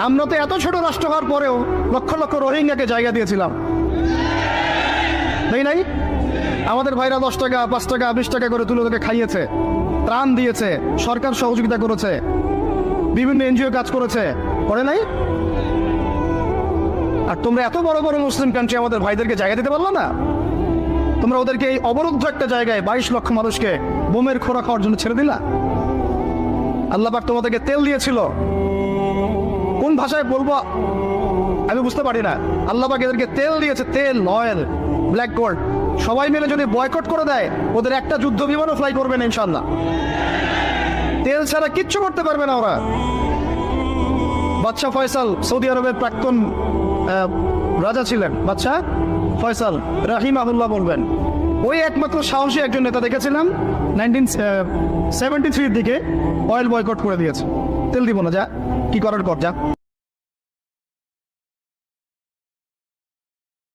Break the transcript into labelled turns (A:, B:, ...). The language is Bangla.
A: আমরা তো এত ছোট রাষ্ট্র হওয়ার পরেও লক্ষ লক্ষ রোহিঙ্গাকে জায়গা দিয়েছিলাম, তাই নাই? আমাদের ভাইরা 10 টাকা 5 টাকা 20 টাকা করে তুলে তোকে খাইয়েছে, ত্রাণ দিয়েছে, সরকার সহযোগিতা করেছে, বিভিন্ন এনজিও কাজ করেছে, করে নাই? আর তোমরা এত বড় বড় মুসলিম কান্ট্রি আমাদের ভাইদেরকে জায়গা দিতে পারলো না? তোমরা ওদেরকে এই অবরুদ্ধ একটা জায়গায় 22 লক্ষ মানুষকে বোমের খোরা খাওয়ার জন্য ছেড়ে দিলা। আল্লাহ পাক তোমাদেরকে তেল দিয়েছিল, কোন ভাষায় বলবো আমি বুঝতে পারি না। আল্লাহ পাক এদেরকে তেল দিয়েছে, তেল, অয়েল, ব্ল্যাক গোল্ড। সবাই মিলে যদি বয়কট করে দেয়, ওদের একটা যুদ্ধ বিমানও ফ্লাই করবে না ইনশাল্লাহ। তেল ছাড়া কিচ্ছু করতে পারবে না ওরা। বাদশাহ ফয়সাল সৌদি আরবের প্রাক্তন রাজা ছিলেন, বাদশাহ ফয়সাল রাহিমাহুল্লাহ বলবেন, ওই একমাত্র সাহসী একজন নেতা দেখেছিলাম 1973 দিকে অয়েল বয়কট করে দিয়েছে। তেল দিব না, যা কি করার কর, যা।